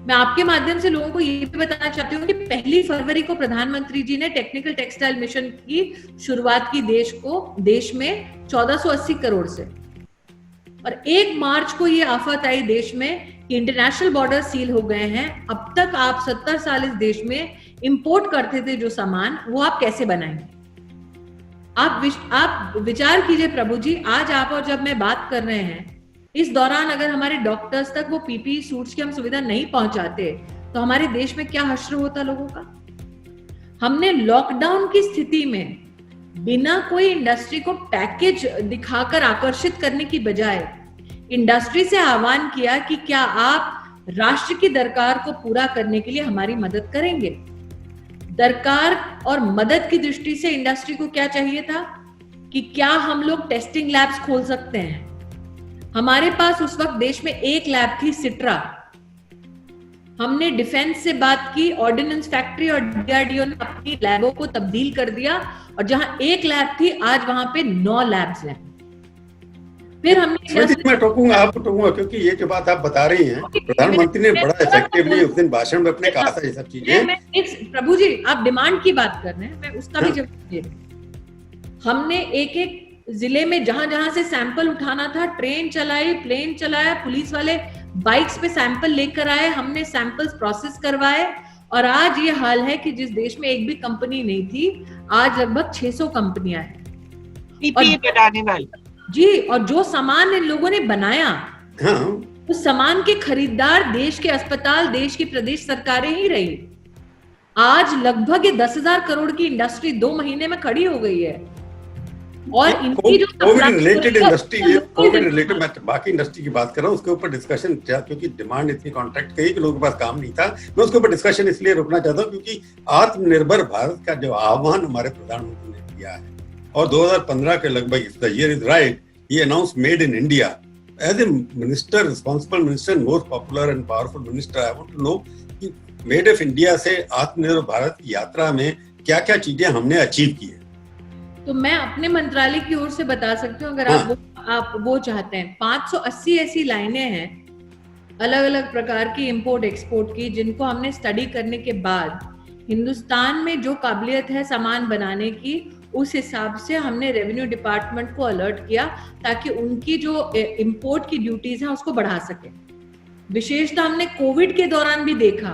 Speaker 3: मैं आपके माध्यम से लोगों को ये भी बताना चाहती हूँ कि 1 फरवरी को प्रधानमंत्री जी ने टेक्निकल टेक्सटाइल मिशन की शुरुआत की देश में 1480 करोड़ से, और 1 मार्च को ये आफत आई देश में कि इंटरनेशनल बॉर्डर सील हो गए हैं। अब तक आप 70 साल इस देश में इंपोर्ट करते थे जो सामान, वो आप कैसे बनाएंगे? आप विचार कीजिए प्रभु जी, आज आप और जब मैं बात कर रहे हैं, इस दौरान अगर हमारे डॉक्टर्स तक वो पीपीई सूट्स की हम सुविधा नहीं पहुंचाते तो हमारे देश में क्या हश्र होता लोगों का। हमने लॉकडाउन की स्थिति में बिना कोई इंडस्ट्री को पैकेज दिखाकर आकर्षित करने की बजाय इंडस्ट्री से आह्वान किया कि क्या आप राष्ट्र की दरकार को पूरा करने के लिए हमारी मदद करेंगे। दरकार और मदद की दृष्टि से इंडस्ट्री को क्या चाहिए था कि क्या हम लोग टेस्टिंग लैब्स खोल सकते हैं। हमारे पास उस वक्त देश में एक लैब थी, सिट्रा। हमने डिफेंस से बात की, ऑर्डिनेंस फैक्ट्री और डीआरडीओ ने अपनी लैबों को तब्दील कर दिया, और जहां एक लैब थी आज वहां पे 9 लैब्स हैं। फिर हमने
Speaker 2: मैं टोकूंगा, आपको टोकूंगा, क्योंकि ये जो बात आप बता रही हैं, प्रधानमंत्री ने बड़ा इफेक्टिवली उस दिन भाषण में अपने कहा था ये सब चीजें।
Speaker 3: प्रभु जी आप डिमांड की बात कर रहे हैं, मैं उसका भी जवाब दे रही हूं। हमने एक जिले में जहां जहां से सैंपल उठाना था, ट्रेन चलाई, प्लेन चलाया, पुलिस वाले बाइक्स पे सैंपल लेकर आए, हमने सैंपल्स प्रोसेस करवाए, और आज ये हाल है कि जिस देश में एक भी कंपनी नहीं थी, आज लगभग 600 कंपनियां हैं
Speaker 1: पीपीई बनाने वाली।
Speaker 3: जी, और जो सामान इन लोगों ने बनाया, उस सामान के खरीदार देश के अस्पताल, देश की प्रदेश सरकारें ही रही। आज लगभग 10,000 करोड़ की इंडस्ट्री 2 महीने में खड़ी हो गई है। और इनकी जो
Speaker 2: कोविड रिलेटेड इंडस्ट्री, ये कोविड रिलेटेड, मैं बाकी इंडस्ट्री की बात कर रहा हूँ, उसके ऊपर डिस्कशन, क्योंकि डिमांड इतनी कॉन्ट्रैक्ट कई लोगों के पास काम नहीं था, मैं उसके ऊपर डिस्कशन इसलिए रुकना चाहता हूँ क्योंकि आत्मनिर्भर भारत का जो आह्वान हमारे प्रधानमंत्री ने किया है, और 2015 के लगभग, the year is right, he announce made in India. As a minister, responsible minister, and most popular and powerful minister, I want to know कि मेड ऑफ इंडिया से आत्मनिर्भर भारत की यात्रा में क्या क्या चीजें हमने अचीव की है.
Speaker 3: तो मैं अपने मंत्रालय की ओर से बता सकती हूँ, अगर आप वो चाहते हैं. 580 ऐसी लाइनें हैं अलग अलग प्रकार की इंपोर्ट एक्सपोर्ट की, जिनको हमने स्टडी करने के बाद हिंदुस्तान में जो काबिलियत है सामान बनाने की, उस हिसाब से हमने रेवेन्यू डिपार्टमेंट को अलर्ट किया ताकि उनकी जो इंपोर्ट की ड्यूटीज हैं उसको बढ़ा सके. विशेषतः हमने कोविड के दौरान भी देखा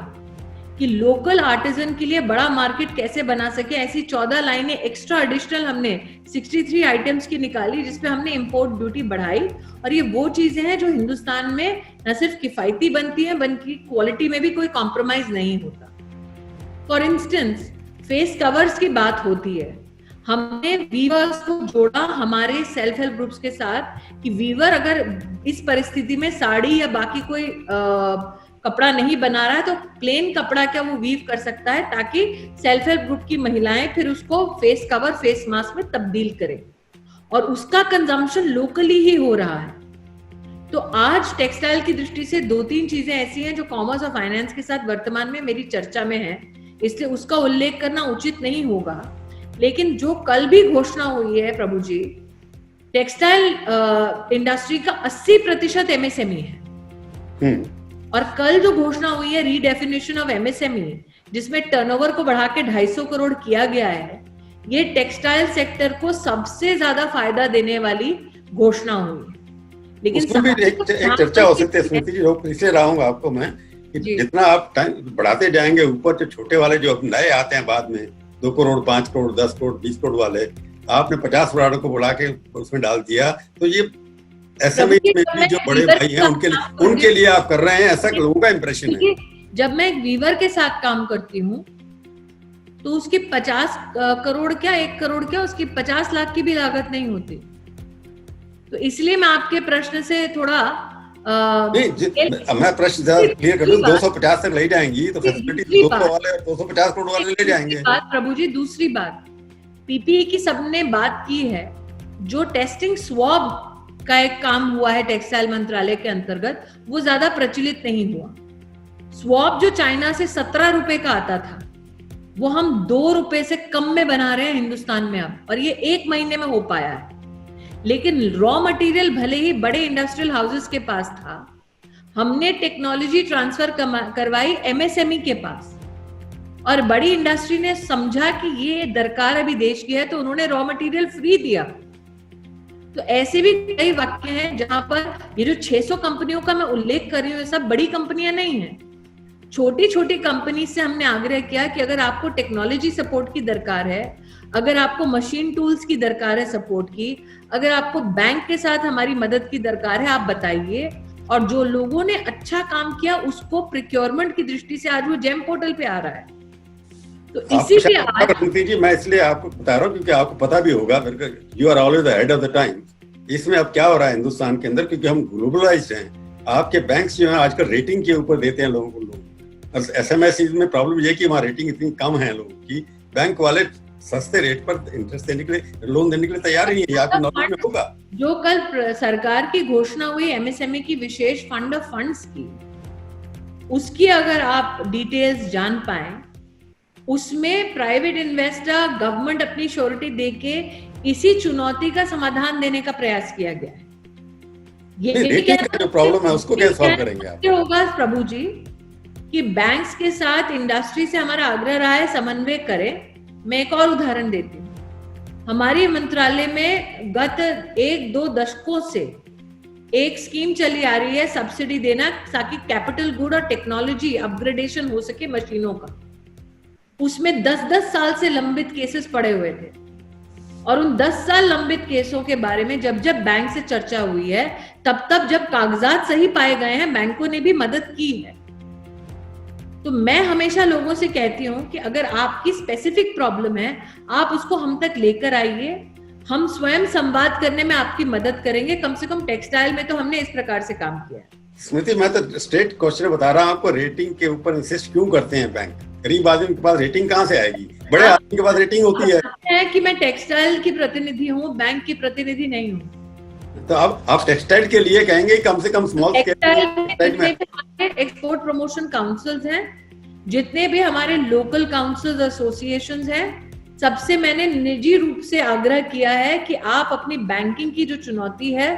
Speaker 3: कि लोकल आर्टिजन के लिए बड़ा मार्केट कैसे बना सके. ऐसी 14 लाइनें एक्स्ट्रा एडिशनल हमने 63 आइटम्स की निकाली, जिसपे हमने इंपोर्ट ड्यूटी बढ़ाई. और ये वो चीजें हैं जो हिंदुस्तान में न सिर्फ किफायती बनती हैं, बल्कि क्वालिटी में भी कोई कॉम्प्रोमाइज नहीं होता. फॉर इंस्टेंस, फेस कवर्स की बात होती है, हमने वीवर्स को जोड़ा हमारे सेल्फ हेल्प ग्रुप्स के साथ कि वीवर अगर इस परिस्थिति में साड़ी या बाकी कोई कपड़ा नहीं बना रहा है तो प्लेन कपड़ा क्या वो वीव कर सकता है, ताकि सेल्फ हेल्प ग्रुप की महिलाएं फिर उसको फेस कवर, फेस मास्क में तब्दील करें, और उसका कंजम्पशन लोकली ही हो रहा है. तो आज टेक्सटाइल की दृष्टि से 2-3 चीजें ऐसी हैं जो कॉमर्स और फाइनेंस के साथ वर्तमान में मेरी चर्चा में है, इसलिए उसका उल्लेख करना उचित नहीं होगा. लेकिन जो कल भी घोषणा हुई है प्रभु जी, टेक्सटाइल इंडस्ट्री का 80% एमएसएमई है. और कल जो घोषणा हुई है रीडेफिनेशन ऑफ एमएसएमई, जिसमें टर्नओवर को बढ़ा के 250 करोड़ किया गया है, ये टेक्सटाइल सेक्टर को सबसे ज्यादा फायदा देने वाली घोषणा हुई है. लेकिन
Speaker 2: उसमें भी एक चर्चा हो सकती है स्मृति जी, इसलिए रहूंगा आपको मैं कि जितना आप टाइम बढ़ाते जाएंगे ऊपर, जो छोटे वाले जो नए आते हैं बाद में 2 करोड़, 5 करोड़, 10 करोड़, 20 करोड़ वाले, आपने 50 करोड़ को बुला के उसमें डाल दिया, तो ये एसएमई में जो बड़े भाई हैं उनके लिए आप कर रहे हैं, ऐसा लोगों का इंप्रेशन है.
Speaker 3: जब मैं एक वीवर के साथ काम करती हूँ तो उसकी 50 करोड़ क्या 1 करोड़ क्या, उसकी 50 लाख की भी लागत नहीं होती. तो इसलिए मैं आपके प्रश्न से थोड़ा
Speaker 2: मैं प्रश्न क्लियर कर दूं, 250 तक ले जाएंगी तो फैसिलिटी 200 वाले और 250 करोड़ वाले ले जाएंगे.
Speaker 3: प्रभु जी, दूसरी बात, पीपीई की सबने बात की है, जो टेस्टिंग स्वैब का एक काम हुआ है टेक्सटाइल मंत्रालय के अंतर्गत, वो ज्यादा प्रचलित नहीं हुआ. स्वैब जो चाइना से 17 रुपए का आता था, वो हम 2 रुपए से कम में बना रहे हैं हिंदुस्तान में अब, और ये 1 महीने में हो पाया है. लेकिन रॉ मटेरियल भले ही बड़े इंडस्ट्रियल हाउसेस के पास था, हमने टेक्नोलॉजी ट्रांसफर करवाई एमएसएमई के पास, और बड़ी इंडस्ट्री ने समझा कि ये दरकार अभी देश की है, तो उन्होंने रॉ मटेरियल फ्री दिया. तो ऐसे भी कई वाक्य हैं जहां पर ये जो 600 कंपनियों का मैं उल्लेख कर रही हूँ, सब बड़ी कंपनियां नहीं हैं. छोटी छोटी कंपनी से हमने आग्रह किया कि अगर आपको टेक्नोलॉजी सपोर्ट की दरकार है, अगर आपको मशीन टूल्स की दरकार है सपोर्ट की, अगर आपको बैंक के साथ हमारी मदद की दरकार है, आप बताइए. और जो लोगों ने अच्छा काम किया उसको प्रोक्योरमेंट की दृष्टि से आज वो जेम पोर्टल पे आ रहा है. तो इसी पे
Speaker 2: आज मैं इसलिए आपको बता रहा हूँ क्योंकि आपको पता भी होगा, you are always ahead of the time. इसमें अब क्या हो रहा है हिंदुस्तान के अंदर, क्योंकि हम ग्लोबलाइज्ड हैं. आपके बैंक्स जो है आजकल रेटिंग के ऊपर देते हैं लोगों को. एसएमएस में प्रॉब्लम ये कि वहाँ रेटिंग इतनी कम है लोगों की, बैंक वाले सस्ते रेट पर इंटरेस्ट देने के लिए, लोन देने के लिए तैयार ही नहीं है. आपको नॉलेज में होगा
Speaker 3: जो कल सरकार की घोषणा हुई एमएसएमई की विशेष फंड ऑफ फंड्स की, उसकी अगर आप डिटेल्स जान पाए, उसमें प्राइवेट इन्वेस्टर, गवर्नमेंट अपनी श्योरिटी देके इसी चुनौती का समाधान देने का प्रयास किया गया है.
Speaker 2: ये जो प्रॉब्लम है उसको कैसे सॉल्व करेंगे आप?
Speaker 3: होगा प्रभु जी कि बैंक्स के साथ इंडस्ट्री से हमारा आग्रह रहा है समन्वय करें. मैं एक और उदाहरण देती हूँ. हमारे मंत्रालय में गत 1-2 दशकों से एक स्कीम चली आ रही है सब्सिडी देना, ताकि कैपिटल गुड और टेक्नोलॉजी अपग्रेडेशन हो सके मशीनों का. उसमें 10-10 साल से लंबित केसेस पड़े हुए थे, और उन 10 साल लंबित केसों के बारे में जब जब बैंक से चर्चा हुई है, तब जब कागजात सही पाए गए हैं, बैंकों ने भी मदद की है. तो मैं हमेशा लोगों से कहती हूं कि अगर आपकी स्पेसिफिक प्रॉब्लम है, आप उसको हम तक लेकर आइए, हम स्वयं संवाद करने में आपकी मदद करेंगे। कम से कम टेक्सटाइल में तो हमने इस प्रकार से काम किया है।
Speaker 2: स्मृति, मैं तो स्ट्रेट क्वेश्चन बता रहा हूँ आपको, रेटिंग के ऊपर इंसिस्ट क्यों करते हैं बैंक? गरीब आदमी के पास रेटिंग कहाँ से आएगी? बड़े आदमी के पास रेटिंग होती
Speaker 3: है कि मैं टेक्सटाइल की प्रतिनिधि हूँ, बैंक की प्रतिनिधि नहीं हूँ।
Speaker 2: तो अब आप टेक्सटाइल के लिए कहेंगे कम से कम स्मॉल
Speaker 3: स्केल में एक्सपोर्ट प्रमोशन काउंसिल्स हैं, जितने भी हमारे लोकल काउंसिल्स एसोसिएशंस हैं, सबसे मैंने निजी रूप से आग्रह किया है कि आप अपनी बैंकिंग की जो चुनौती है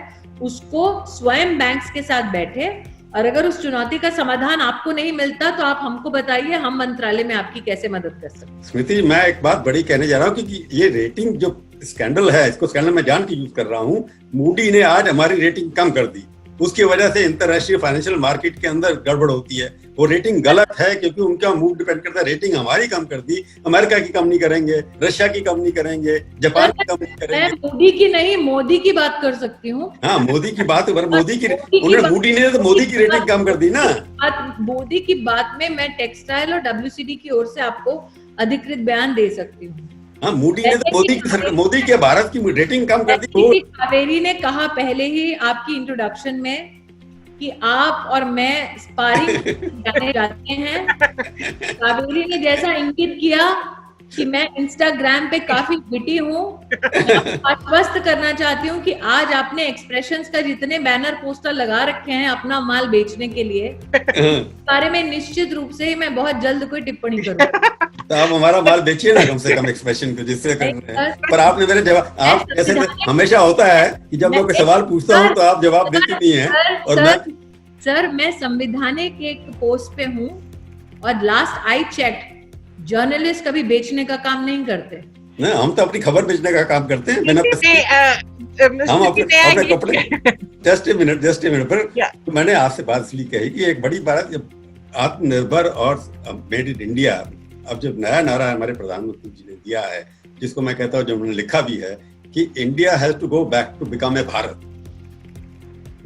Speaker 3: उसको स्वयं बैंक्स के साथ बैठे, और अगर उस चुनौती का समाधान आपको नहीं मिलता तो आप हमको बताइए, हम मंत्रालय में आपकी कैसे मदद कर सकते हैं।
Speaker 2: स्मृति, मैं एक बात बड़ी कहने जा रहा हूँ कि ये रेटिंग जो स्कैंडल है, इसको स्कैंडल मैं जान के यूज कर रहा हूँ। मूडी ने आज हमारी रेटिंग कम कर दी, उसकी वजह से इंटरनेशनल फाइनेंशियल मार्केट के अंदर गड़बड़ होती है। वो रेटिंग गलत है क्योंकि उनका मूड डिपेंड करता है। रेटिंग हमारी कम कर दी, अमेरिका की कम नहीं करेंगे, रशिया की कम नहीं करेंगे, जापान की कम नहीं करेंगे।
Speaker 3: मैं मोदी की नहीं, मोदी की बात कर सकती हूँ।
Speaker 2: हाँ, मोदी की बात, मोदी ने तो मोदी की रेटिंग कम कर दी ना।
Speaker 3: मोदी की बात में मैं टेक्सटाइल और WCD की ओर से आपको अधिकृत बयान दे सकती हूँ।
Speaker 2: हाँ, मोदी ने तो मोदी के भारत की रेटिंग कम कर दी।
Speaker 3: कावेरी ने कहा पहले ही आपकी इंट्रोडक्शन में कि आप और मैं स्पारिंग जाने जाते हैं। कावेरी ने जैसा इंगित किया कि मैं इंस्टाग्राम पे काफी विटी हूँ, आश्वस्त करना चाहती हूँ कि आज आपने एक्सप्रेशंस का जितने बैनर पोस्टर लगा रखे हैं अपना माल बेचने के लिए, बारे में निश्चित रूप से मैं बहुत जल्द कोई टिप्पणी करूँगी।
Speaker 2: तो आप हमारा माल बेचिए ना कम से कम एक्सप्रेशन को, जिससे कर रहे हैं। पर आपने मेरे जवाब, आप जैसे हमेशा होता है कि जब मैं कोई सवाल पूछता हूँ तो आप जवाब देती नहीं है। और
Speaker 3: मैं संविधानिक एक पोस्ट पे हूँ, और लास्ट आई चेक जर्नलिस्ट कभी बेचने का काम नहीं करते।
Speaker 2: नहीं, हम तो अपनी खबर बेचने का काम करते हैं बिना हम अपने कपड़े। जस्ट ए मिनट पर मैंने आपसे बात इसलिए कही कि एक बड़ी बात, जब आत्मनिर्भर और मेड इन इंडिया, अब जब नया नारा हमारे प्रधानमंत्री जी ने दिया है, जिसको मैं कहता हूँ, जो उन्होंने लिखा भी है कि India has to go back to become a Bharat.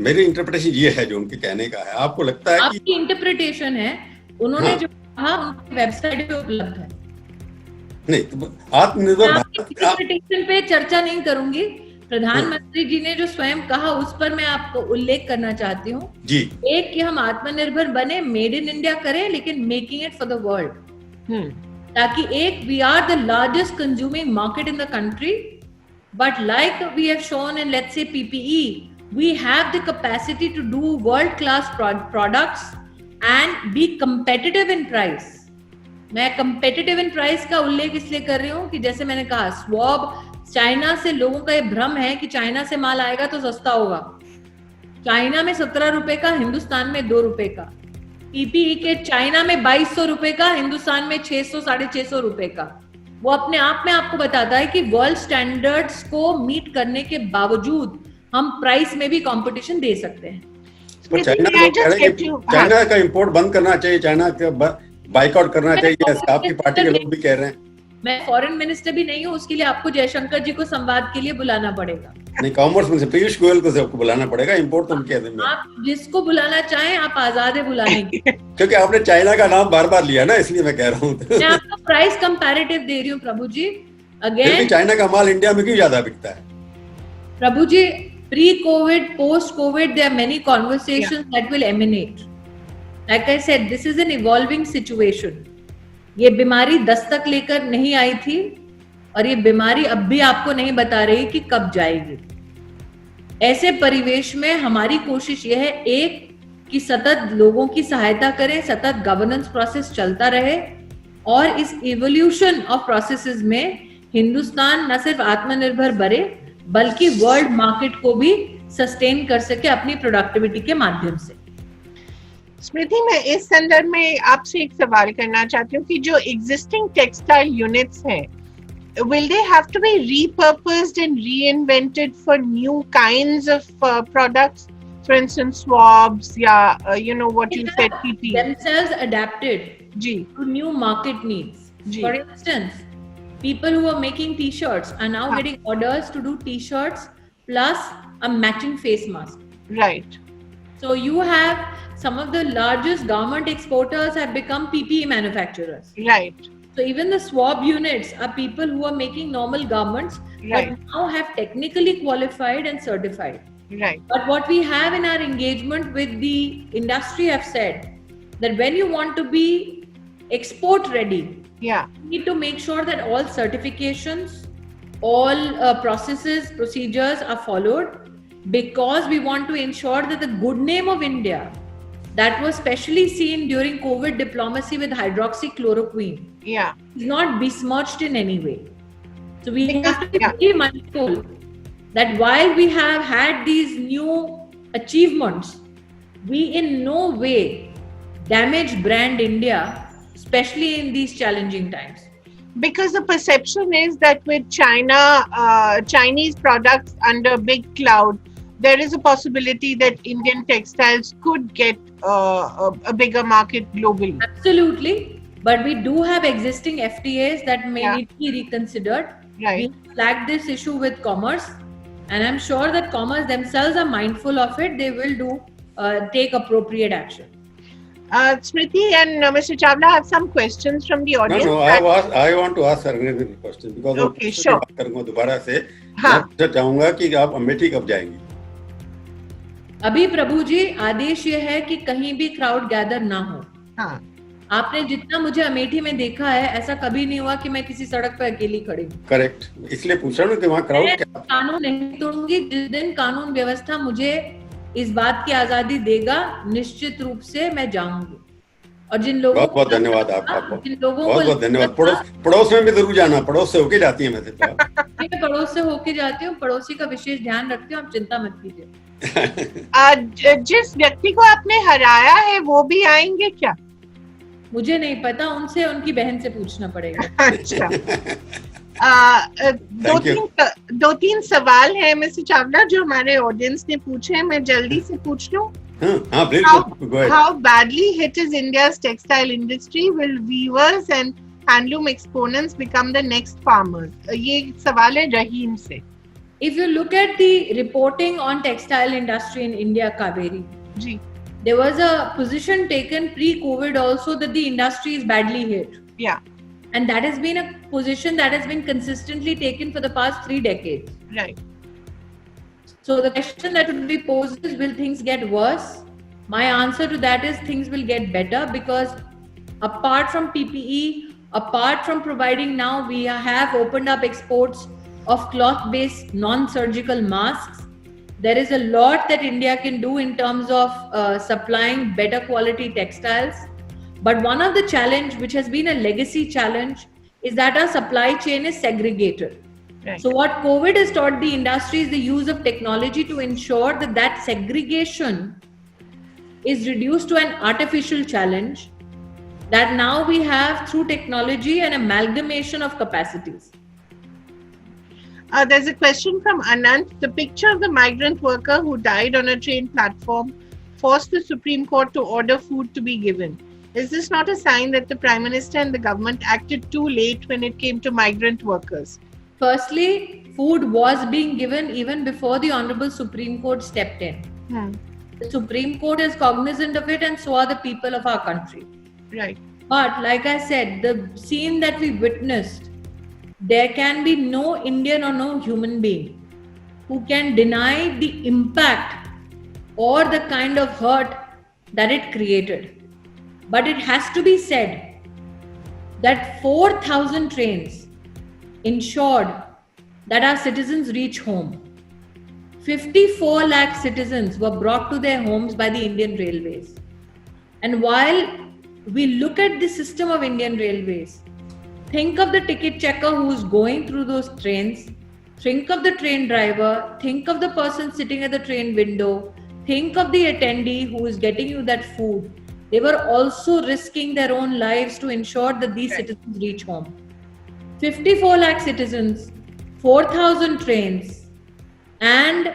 Speaker 2: मेरी इंटरप्रिटेशन ये है जो उनके कहने का है। आपको लगता है
Speaker 3: आपकी इंटरप्रिटेशन है, उन्होंने जो कहा उनकी वेबसाइट पे उपलब्ध है।
Speaker 2: नहीं, तो आत्मनिर्भर भारत
Speaker 3: इंटरप्रिटेशन पे चर्चा नहीं करूंगी। प्रधानमंत्री जी ने जो स्वयं कहा उस पर मैं आपको उल्लेख करना चाहती हूँ जी। एक कि हम आत्मनिर्भर बने, मेड इन इंडिया करें, लेकिन making it for the world, ताकि एक we are the largest consuming market in the country, but like we have shown in let's say PPE, we have the capacity to do world class products and be competitive in price. मैं competitive in price का उल्लेख इसलिए कर रही हूँ कि जैसे मैंने कहा, स्वॉब चाइना से, लोगों का ये भ्रम है कि चाइना से माल आएगा तो सस्ता होगा। चाइना में 17 रुपए का, हिंदुस्तान में 2 रुपए का। PPE के चाइना में 2200 रुपए का, हिंदुस्तान में 600 650 रुपए का। वो अपने आप में आपको बताता है कि वर्ल्ड स्टैंडर्ड्स को मीट करने के बावजूद हम प्राइस में भी कंपटीशन दे सकते हैं।
Speaker 2: चाइना का इंपोर्ट बंद करना चाहिए, चाइना का बाइकआउट करना चाहिए, ऐसे आपकी पार्टी के लोग भी कह रहे हैं।
Speaker 3: मैं फॉरेन मिनिस्टर भी नहीं हूँ, उसके लिए आपको जयशंकर जी को संवाद के लिए बुलाना पड़ेगा।
Speaker 2: नहीं, कॉमर्स मिनिस्टर पीयूष गोयल को आपको बुलाना पड़ेगा। इंपोर्ट तो हम कह देंगे,
Speaker 3: आप जिसको बुलाना चाहें आप आजाद है बुलाने की।
Speaker 2: क्योंकि आपने चाइना का नाम बार बार लिया ना, इसलिए मैं कह रहा हूँ।
Speaker 3: मैं आपको प्राइस कंपैरेटिव दे रही हूँ प्रभु जी। अगेन,
Speaker 2: चाइना का माल इंडिया में क्यों ज्यादा बिकता है
Speaker 3: प्रभु जी? Pre-COVID, post-COVID, there are many conversations that will emanate. Like I said, this is an evolving situation. ये बीमारी दस्तक लेकर नहीं आई थी, और ये बीमारी अब भी आपको नहीं बता रही कि कब जाएगी। ऐसे परिवेश में हमारी कोशिश यह है, एक कि सतत लोगों की सहायता करें, सतत गवर्नेंस प्रोसेस चलता रहे, और इस इवोल्यूशन ऑफ प्रोसेसेस में हिंदुस्तान न सिर्फ आत्मनिर्भर बने बल्कि वर्ल्ड मार्केट को भी सस्टेन कर सके अपनी प्रोडक्टिविटी के माध्यम से।
Speaker 1: स्मृति, मैं इस संदर्भ में आपसे एक सवाल करना चाहती हूँ कि जो एग्जिस्टिंग टेक्सटाइल यूनिट्स हैं, will they have to be repurposed and reinvented for new kinds of products? For instance, swabs, what you said, PPE.
Speaker 3: Themselves adapted to new market needs. For instance, people who are making t-shirts are now getting orders to do t-shirts plus a matching face mask.
Speaker 1: Right.
Speaker 3: So you have some of the largest garment exporters have become PPE manufacturers.
Speaker 1: Right.
Speaker 3: So even the swab units are people who are making normal garments,
Speaker 1: Right.
Speaker 3: but now have technically qualified and certified.
Speaker 1: Right.
Speaker 3: But what we have in our engagement with the industry have said that when you want to be export ready,
Speaker 1: Yeah.
Speaker 3: you need to make sure that all certifications, all processes, procedures are followed, because we want to ensure that the good name of India, that was specially seen during COVID diplomacy with hydroxychloroquine,
Speaker 1: Yeah.
Speaker 3: is not besmirched in any way. So we
Speaker 1: Because-
Speaker 3: have to be
Speaker 1: yeah.
Speaker 3: very mindful that while we have had these new achievements, we in no way damage brand India, especially in these challenging times.
Speaker 1: Because the perception is that with Chinese products under big cloud, there is a possibility that Indian textiles could get a bigger market globally.
Speaker 3: Absolutely. But we do have existing FTAs that may
Speaker 1: Yeah.
Speaker 3: need to be reconsidered.
Speaker 1: Right.
Speaker 3: We flagged this issue with Commerce, and I'm sure that Commerce themselves are mindful of it. They will take appropriate action.
Speaker 1: Smriti and Mr. Chawla have some questions from the audience.
Speaker 2: No, I want to ask Sargani a question because
Speaker 1: Okay, sure.
Speaker 2: बात करूंगा दोबारा से।
Speaker 1: हाँ.
Speaker 2: मैं चाहूंगा कि आप अमेठी कब जाएंगी?
Speaker 3: अभी प्रभु जी आदेश ये है कि कहीं भी क्राउड गैदर ना हो।
Speaker 1: हाँ.
Speaker 3: आपने जितना मुझे अमेठी में देखा है, ऐसा कभी नहीं हुआ कि मैं किसी सड़क पर अकेली खड़ी हूँ।
Speaker 2: करेक्ट, इसलिए पूछ रहा हूँ कि वहाँ क्राउड
Speaker 3: मैं
Speaker 2: क्या?
Speaker 3: कानून नहीं तोड़ूंगी। जिस दिन कानून व्यवस्था मुझे इस बात की आजादी देगा, निश्चित रूप से मैं जाऊंगी। और जिन लोगों
Speaker 2: बहुत बहुत धन्यवाद आपका,
Speaker 3: जिन लोगों
Speaker 2: बहुत बहुत धन्यवाद। पड़ोस में भी जरूर जाना, पड़ोस से होके जाती है वैसे तो आप।
Speaker 3: मैं पड़ोस से होके जाती हूँ, पड़ोसी का विशेष ध्यान रखती हूँ, आप चिंता मत कीजिए।
Speaker 1: जिस व्यक्ति को आपने हराया है वो भी आएंगे क्या?
Speaker 3: मुझे नहीं पता, उनसे उनकी बहन से पूछना पड़ेगा।
Speaker 1: अच्छा। दो तीन सवाल है मिस्टर चावला जो हमारे ऑडियंस ने पूछे हैं, मैं जल्दी से पूछ लूं। How badly hit is India's textile industry? Will weavers and handloom exponents become the next farmers? ये सवाल है रहीम से।
Speaker 3: If you look at the reporting on textile industry in India, Kaveri,
Speaker 1: ji,
Speaker 3: there was a position taken pre-COVID also that the industry is badly hit.
Speaker 1: Yeah.
Speaker 3: And that has been a position that has been consistently taken for the past 3 decades.
Speaker 1: Right.
Speaker 3: So the question that would be posed is, will things get worse? My answer to that is things will get better, because apart from PPE, apart from providing, now we have opened up exports of cloth-based non-surgical masks. There is a lot that India can do in terms of supplying better quality textiles. But one of the challenge, which has been a legacy challenge, is that our supply chain is segregated.
Speaker 1: Right.
Speaker 3: So what COVID has taught the industry is the use of technology to ensure that that segregation is reduced to an artificial challenge, that now we have through technology an amalgamation of capacities.
Speaker 1: There's a question from Anant. The picture of the migrant worker who died on a train platform forced the Supreme Court to order food to be given. Is this not a sign that the Prime Minister and the government acted too late when it came to migrant workers?
Speaker 3: Firstly, food was being given even before the Honorable Supreme Court stepped in. The Supreme Court is cognizant of it, and so are the people of our country.
Speaker 1: Right.
Speaker 3: But like I said, the scene that we witnessed, there can be no Indian or no human being who can deny the impact or the kind of hurt that it created. But it has to be said that 4,000 trains ensured that our citizens reach home. 54 lakh citizens were brought to their homes by the Indian Railways. And while we look at the system of Indian Railways, think of the ticket checker who's going through those trains, think of the train driver, think of the person sitting at the train window, think of the attendee who is getting you that food. They were also risking their own lives to ensure that these citizens reach home. 54 lakh citizens, 4,000 trains, and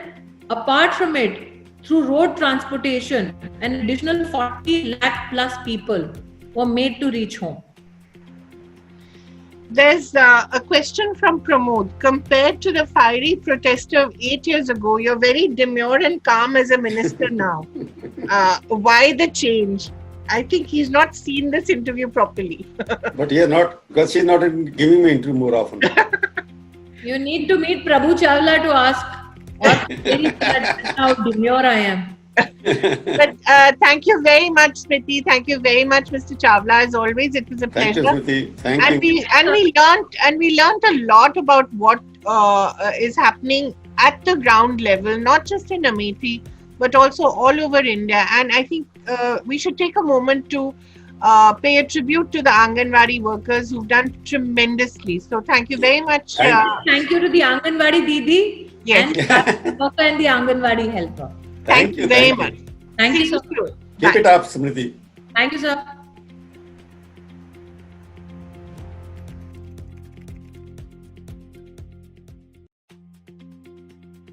Speaker 3: apart from it, through road transportation, an additional 40 lakh plus people were made to reach home.
Speaker 1: There's a question from Pramod. Compared to the fiery protester of 8 years ago, you're very demure and calm as a minister now. Why the change? I think he's not seen this interview properly.
Speaker 2: But he has not, because she's not giving me interview more often.
Speaker 3: You need to meet Prabhu Chawla to ask. That's how demure I am.
Speaker 1: But thank you very much, Smriti. Thank you very much, Mr. Chawla. As always, it was a pleasure.
Speaker 2: Thank you, Smriti. Thank you.
Speaker 1: And we learned a lot about what is happening at the ground level, not just in Amethi, but also all over India. And I think we should take a moment to pay a tribute to the Anganwadi workers who've done tremendously. So thank you very much.
Speaker 3: Thank you to the Anganwadi Didi and the Anganwadi helper.
Speaker 1: Thank you very much.
Speaker 3: Thank you so much.
Speaker 2: Keep it up, Smriti.
Speaker 3: Thank you, sir.